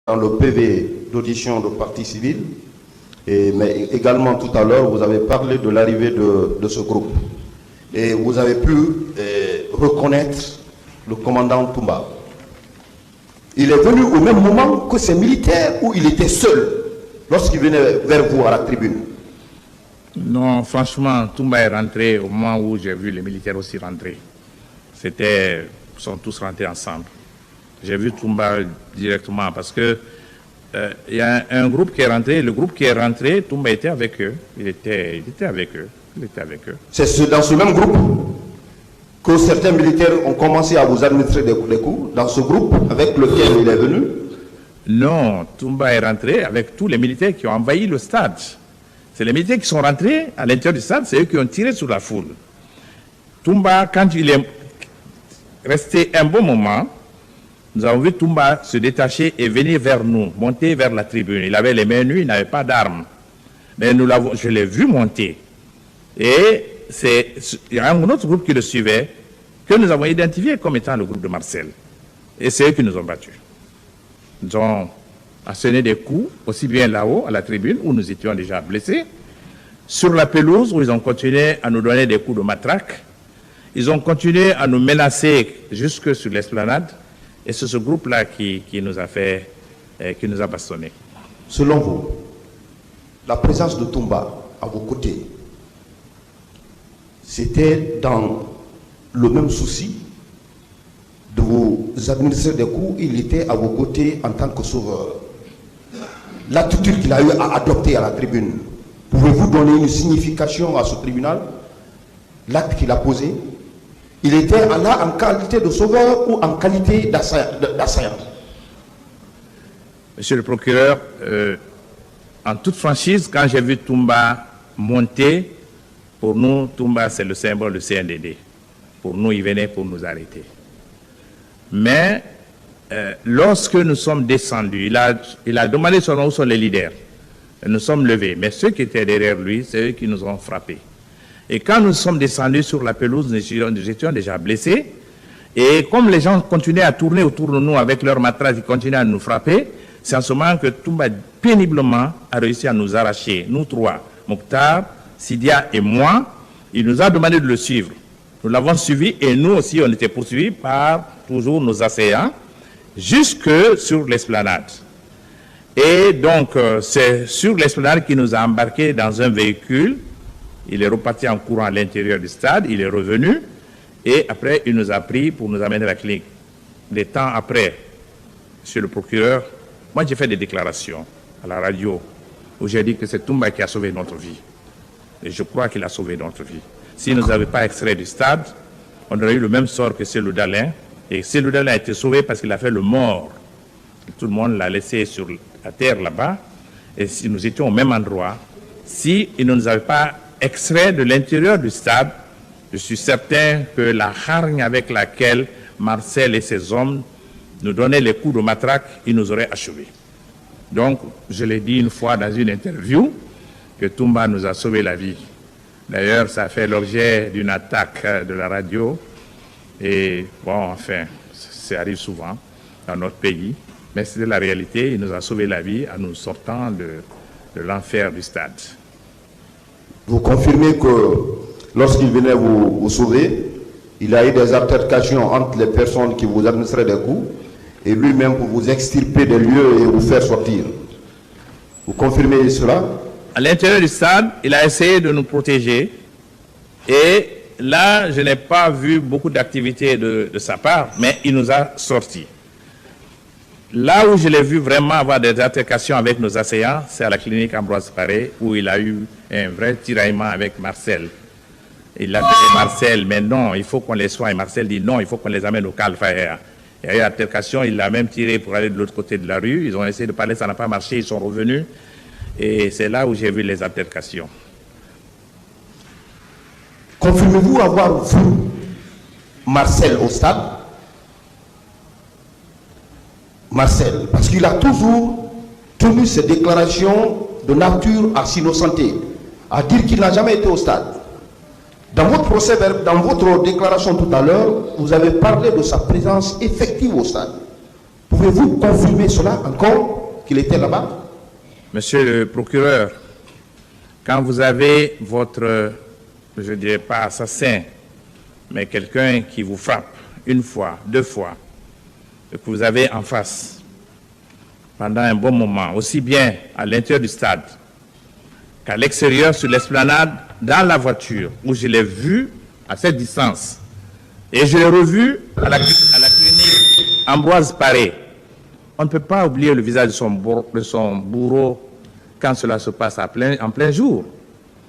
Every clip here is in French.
dans le PV d'audition de partie civile, mais également tout à l'heure, vous avez parlé de l'arrivée de ce groupe. Et vous avez pu reconnaître le commandant Toumba. Il est venu au même moment que ces militaires où il était seul lorsqu'il venait vers vous à la tribune. Non, franchement, Toumba est rentré au moment où j'ai vu les militaires aussi rentrer. Ils sont tous rentrés ensemble. J'ai vu Toumba directement parce que il y a un groupe qui est rentré. Le groupe qui est rentré, Toumba était avec eux. Il était avec eux. C'est dans ce même groupe que certains militaires ont commencé à vous administrer des coups, dans ce groupe avec lequel il est venu? Non, Toumba est rentré avec tous les militaires qui ont envahi le stade. C'est les militaires qui sont rentrés à l'intérieur du stade, c'est eux qui ont tiré sur la foule. Toumba, quand il est resté un bon moment, nous avons vu Toumba se détacher et venir vers nous, monter vers la tribune. Il avait les mains nues, il n'avait pas d'armes. Mais je l'ai vu monter. Et il y a un autre groupe qui le suivait, que nous avons identifié comme étant le groupe de Marcel. Et c'est eux qui nous ont battus. Ils ont asséné des coups, aussi bien là-haut, à la tribune, où nous étions déjà blessés, sur la pelouse, où ils ont continué à nous donner des coups de matraque. Ils ont continué à nous menacer jusque sur l'esplanade. Et c'est ce groupe-là qui nous a bastonnés. Selon vous, la présence de Toumba à vos côtés, c'était dans le même souci de vous administrer des coups, il était à vos côtés en tant que sauveur. L'attitude qu'il a eu à adopter à la tribune, pouvez-vous donner une signification à ce tribunal? L'acte qu'il a posé, il était là en qualité de sauveur ou en qualité d'assaillant? Monsieur le procureur, en toute franchise, quand j'ai vu Toumba monter, pour nous, Toumba, c'est le symbole du CNDD. Pour nous, il venait pour nous arrêter. Mais lorsque nous sommes descendus, il a demandé son nom, où sont les leaders. Et nous sommes levés. Mais ceux qui étaient derrière lui, c'est eux qui nous ont frappés. Et quand nous sommes descendus sur la pelouse, nous étions déjà blessés. Et comme les gens continuaient à tourner autour de nous avec leurs matraques, ils continuaient à nous frapper, c'est en ce moment que Toumba péniblement a réussi à nous arracher, nous trois, Mokhtar, Sidia et moi. Il nous a demandé de le suivre. Nous l'avons suivi et nous aussi, on était poursuivis par toujours nos assaillants jusque sur l'esplanade. Et donc, c'est sur l'esplanade qu'il nous a embarqués dans un véhicule. Il est reparti en courant à l'intérieur du stade, il est revenu et après, il nous a pris pour nous amener à la clinique. Des temps après, monsieur le procureur, moi j'ai fait des déclarations à la radio où j'ai dit que c'est Toumba qui a sauvé notre vie. Et je crois qu'il a sauvé notre vie. S'il ne nous avait pas extrait du stade, on aurait eu le même sort que Cellou Dalein. Et Cellou Dalein a été sauvé parce qu'il a fait le mort. Et tout le monde l'a laissé sur la terre là-bas. Et si nous étions au même endroit, s'il ne nous avait pas extrait de l'intérieur du stade, je suis certain que la hargne avec laquelle Marcel et ses hommes nous donnaient les coups de matraque, ils nous auraient achevés. Donc, je l'ai dit une fois dans une interview, que Toumba nous a sauvé la vie. D'ailleurs, ça a fait l'objet d'une attaque de la radio. Et bon, enfin, ça arrive souvent dans notre pays. Mais c'est la réalité, il nous a sauvé la vie en nous sortant de l'enfer du stade. Vous confirmez que lorsqu'il venait vous sauver, il y a eu des altercations entre les personnes qui vous administraient des coups et lui-même pour vous extirper des lieux et vous faire sortir. Vous confirmez cela? À l'intérieur du stade, il a essayé de nous protéger. Et là, je n'ai pas vu beaucoup d'activité de sa part, mais il nous a sortis. Là où je l'ai vu vraiment avoir des altercations avec nos assaillants, c'est à la clinique Ambroise Paré, où il a eu un vrai tiraillement avec Marcel. Il a dit Marcel, mais non, il faut qu'on les soigne. Marcel dit non, il faut qu'on les amène au Calfaire. Il y a eu altercation, il l'a même tiré pour aller de l'autre côté de la rue. Ils ont essayé de parler, ça n'a pas marché, ils sont revenus. Et c'est là où j'ai vu les altercations. Confirmez-vous avoir vu Marcel au stade? Marcel, parce qu'il a toujours tenu ses déclarations de nature à s'innocenter, à dire qu'il n'a jamais été au stade. Dans votre procès, dans votre déclaration tout à l'heure, vous avez parlé de sa présence effective au stade. Pouvez-vous confirmer cela encore, qu'il était là-bas? Monsieur le procureur, quand vous avez votre, je ne dirais pas assassin, mais quelqu'un qui vous frappe une fois, deux fois, et que vous avez en face pendant un bon moment, aussi bien à l'intérieur du stade qu'à l'extérieur, sur l'esplanade, dans la voiture, où je l'ai vu à cette distance, et je l'ai revu à la clinique Ambroise Paré. On ne peut pas oublier le visage de son bourreau quand cela se passe en plein jour.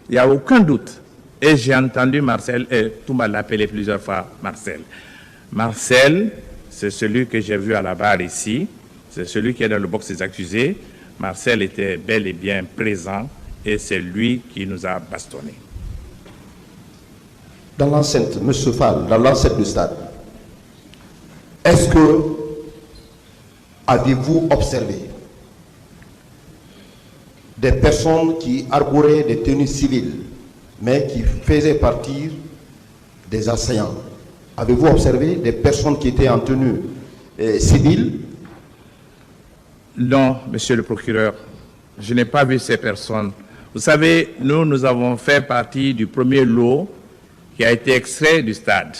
Il n'y a aucun doute. Et j'ai entendu Marcel, et Toumba l'appelait plusieurs fois Marcel. Marcel, c'est celui que j'ai vu à la barre ici, c'est celui qui est dans le box des accusés. Marcel était bel et bien présent et c'est lui qui nous a bastonnés. Dans l'enceinte, M. Fall, dans l'enceinte du stade, est-ce que avez-vous observé des personnes qui arboraient des tenues civiles, mais qui faisaient partie des assaillants? Avez-vous observé des personnes qui étaient en tenue civile? Non, monsieur le procureur, je n'ai pas vu ces personnes. Vous savez, nous avons fait partie du premier lot qui a été extrait du stade.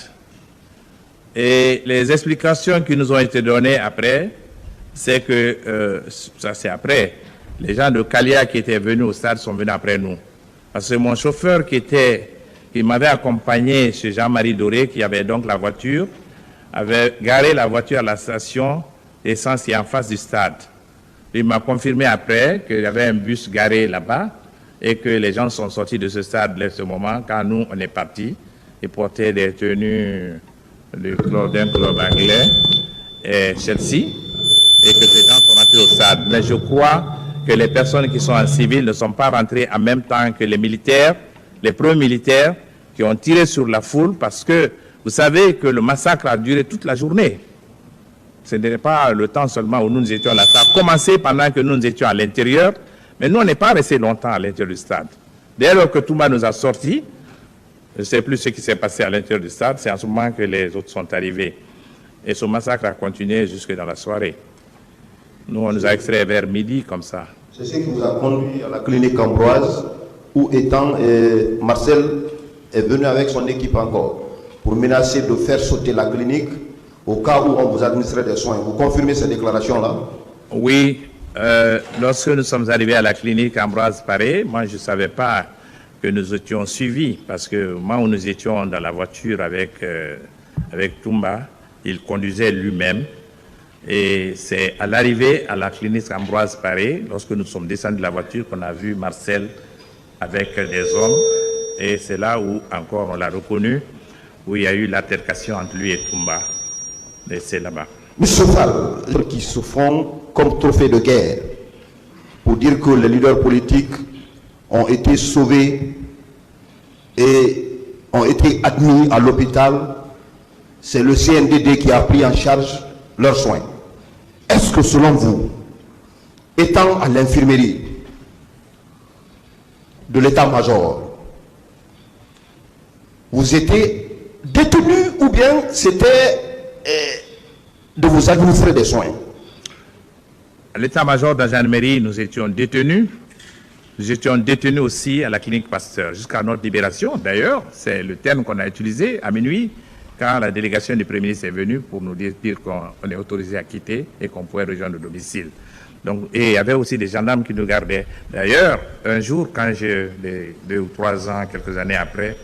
Et les explications qui nous ont été données après, c'est que, ça c'est après, les gens de Calia qui étaient venus au stade sont venus après nous. Parce que mon chauffeur qui m'avait accompagné chez Jean-Marie Doré, qui avait donc la voiture, avait garé la voiture à la station essence qui est en face du stade. Il m'a confirmé après qu'il y avait un bus garé là-bas et que les gens sont sortis de ce stade à ce moment quand nous on est partis. Ils portaient des tenues d'un club anglais et Chelsea et que ces gens sont rentrés au stade. Mais je crois que les personnes qui sont en civil ne sont pas rentrées en même temps que les militaires, les premiers militaires qui ont tiré sur la foule parce que vous savez que le massacre a duré toute la journée. Ce n'était pas le temps seulement où nous étions là. Ça a commencé pendant que nous étions à l'intérieur, mais nous on n'est pas resté longtemps à l'intérieur du stade. Dès lors que Toumba nous a sortis, je ne sais plus ce qui s'est passé à l'intérieur du stade, c'est en ce moment que les autres sont arrivés. Et ce massacre a continué jusque dans la soirée. Nous, on nous a extraits vers midi, comme ça. C'est ce qui vous a conduit à la clinique Ambroise, où étant Marcel est venu avec son équipe encore, pour menacer de faire sauter la clinique au cas où on vous administrait des soins. Vous confirmez ces déclarations-là? Oui, lorsque nous sommes arrivés à la clinique Ambroise Paré, moi je ne savais pas que nous étions suivis, parce que moi où nous étions dans la voiture avec Toumba, il conduisait lui-même. Et c'est à l'arrivée à la clinique Ambroise Paré, lorsque nous sommes descendus de la voiture, qu'on a vu Marcel avec des hommes. Et c'est là où encore on l'a reconnu, où il y a eu l'altercation entre lui et Toumba. Et c'est là-bas. Monsieur Fall, qui se font comme trophée de guerre, pour dire que les leaders politiques ont été sauvés et ont été admis à l'hôpital, c'est le CNDD qui a pris en charge leurs soins. Est-ce que selon vous, étant à l'infirmerie de l'état-major, vous étiez détenu ou bien c'était de vous administrer des soins? À l'état-major de la gendarmerie, nous étions détenus. Nous étions détenus aussi à la clinique Pasteur, jusqu'à notre libération. D'ailleurs, c'est le terme qu'on a utilisé à minuit, quand la délégation du Premier ministre est venue pour nous dire qu'on est autorisé à quitter et qu'on pouvait rejoindre le domicile. Donc, et il y avait aussi des gendarmes qui nous gardaient. D'ailleurs, un jour, quand j'ai 2 ou 3 ans, quelques années après,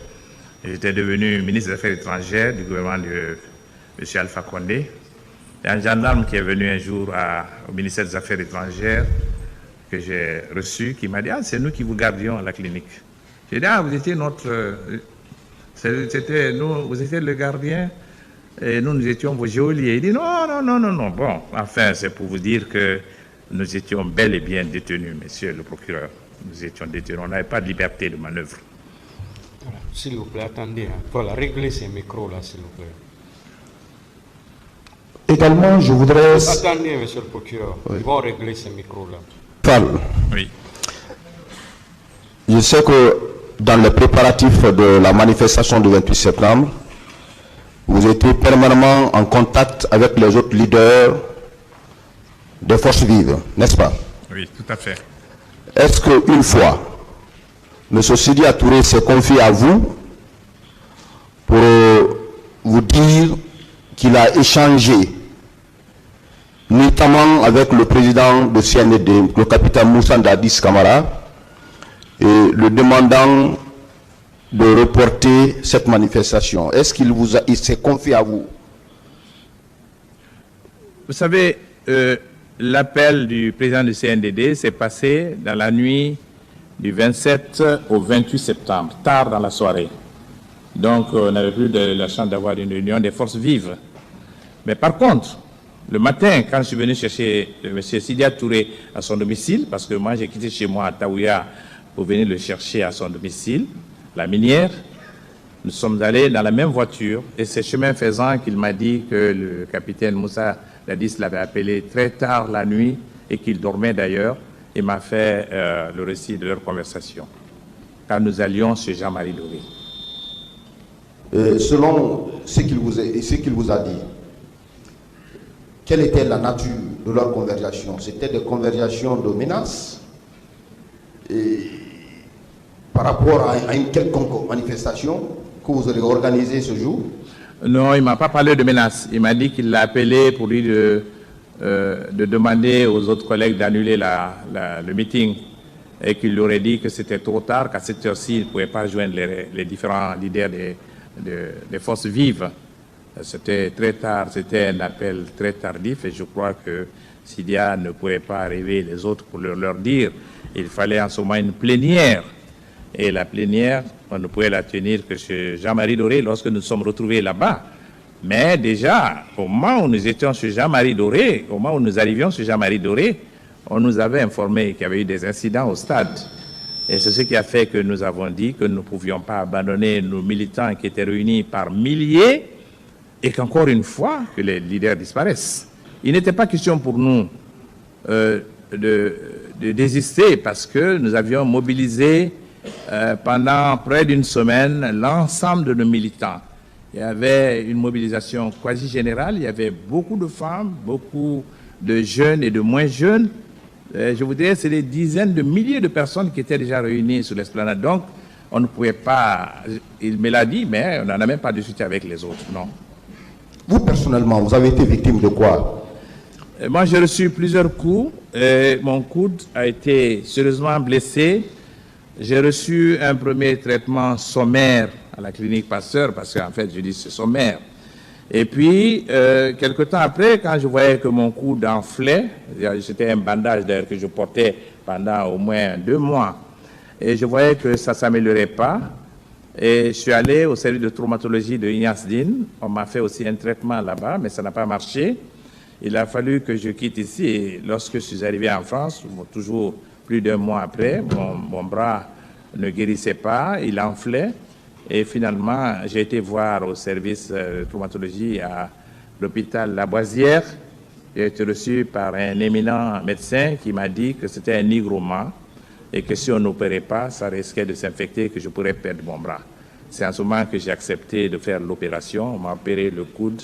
j'étais devenu ministre des Affaires étrangères du gouvernement de M. Alpha Condé. Il y a un gendarme qui est venu un jour au ministère des Affaires étrangères que j'ai reçu, qui m'a dit « Ah, c'est nous qui vous gardions à la clinique. » J'ai dit « Ah, vous étiez notre... vous étiez le gardien et nous étions vos geôliers. » Il dit « Non. Bon, enfin, c'est pour vous dire que nous étions bel et bien détenus, monsieur le procureur. Nous étions détenus. On n'avait pas de liberté de manœuvre. » Voilà, s'il vous plaît, attendez. Voilà, réglez ces micros-là, s'il vous plaît. Également, je voudrais... Attendez, monsieur le procureur. Oui. Ils vont régler ces micros-là. Oui. Je sais que dans les préparatifs de la manifestation du 28 septembre, vous étiez permanemment en contact avec les autres leaders des forces vives, n'est-ce pas? Oui, tout à fait. Est-ce qu'une fois, M. Sidya Touré s'est confié à vous pour vous dire qu'il a échangé, notamment avec le président de CND, le capitaine Moussa Dadis Camara, et le demandant de reporter cette manifestation? Est-ce qu'il s'est confié à vous? Vous savez, l'appel du président du CNDD s'est passé dans la nuit du 27 au 28 septembre, tard dans la soirée. Donc, on n'avait plus de la chance d'avoir une réunion des forces vives. Mais par contre, le matin, quand je suis venu chercher M. Sidya Touré à son domicile, parce que moi j'ai quitté chez moi à Taouya pour venir le chercher à son domicile, la minière, nous sommes allés dans la même voiture et c'est chemin faisant qu'il m'a dit que le capitaine Moussa Dadis l'avait appelé très tard la nuit et qu'il dormait d'ailleurs. Il m'a fait le récit de leur conversation quand nous allions chez Jean-Marie Doré. Selon ce qu'il vous a dit, quelle était la nature de leur conversation? C'était des conversations de menaces par rapport à une quelconque manifestation que vous aurez organisée ce jour? Non, il ne m'a pas parlé de menaces. Il m'a dit qu'il l'a appelé pour lui de demander aux autres collègues d'annuler le meeting et qu'il lui aurait dit que c'était trop tard, qu'à cette heure-ci, il ne pouvait pas joindre les différents leaders des forces vives. C'était très tard, c'était un appel très tardif et je crois que Sidya ne pouvait pas arriver les autres pour leur dire. Il fallait en ce moment une plénière. Et la plénière, on ne pouvait la tenir que chez Jean-Marie Doré lorsque nous nous sommes retrouvés là-bas. Mais déjà, au moment où nous étions chez Jean-Marie Doré, au moment où nous arrivions chez Jean-Marie Doré, on nous avait informé qu'il y avait eu des incidents au stade. Et c'est ce qui a fait que nous avons dit que nous ne pouvions pas abandonner nos militants qui étaient réunis par milliers et qu'encore une fois, que les leaders disparaissent. Il n'était pas question pour nous de désister parce que nous avions mobilisé pendant près d'une semaine l'ensemble de nos militants. Il y avait une mobilisation quasi générale, il y avait beaucoup de femmes, beaucoup de jeunes et de moins jeunes. Je vous dirais, c'est des dizaines de milliers de personnes qui étaient déjà réunies sur l'esplanade. Donc, on ne pouvait pas, il me l'a dit, mais on n'en a même pas discuté avec les autres, non. Vous, personnellement, vous avez été victime de quoi? Moi, j'ai reçu plusieurs coups. Mon coude a été sérieusement blessé. J'ai reçu un premier traitement sommaire à la clinique Pasteur, parce qu'en fait, je dis c'est sommaire. Et puis, quelque temps après, quand je voyais que mon coude enflait, c'était un bandage d'ailleurs que je portais pendant au moins 2 mois, et je voyais que ça ne s'améliorait pas, et je suis allé au service de traumatologie de Ignace Dine. On m'a fait aussi un traitement là-bas, mais ça n'a pas marché. Il a fallu que je quitte ici, et lorsque je suis arrivé en France, toujours plus d'1 mois après, mon bras ne guérissait pas, il enflait. Et finalement, j'ai été voir au service de traumatologie à l'hôpital Lavoisière. J'ai été reçu par un éminent médecin qui m'a dit que c'était un hygroma et que si on n'opérait pas, ça risquait de s'infecter et que je pourrais perdre mon bras. C'est en ce moment que j'ai accepté de faire l'opération. On m'a opéré le coude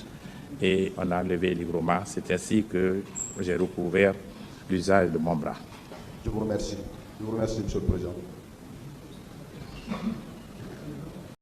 et on a enlevé l'hygroma. C'est ainsi que j'ai recouvert l'usage de mon bras. Je vous remercie. Je vous remercie, Monsieur le Président.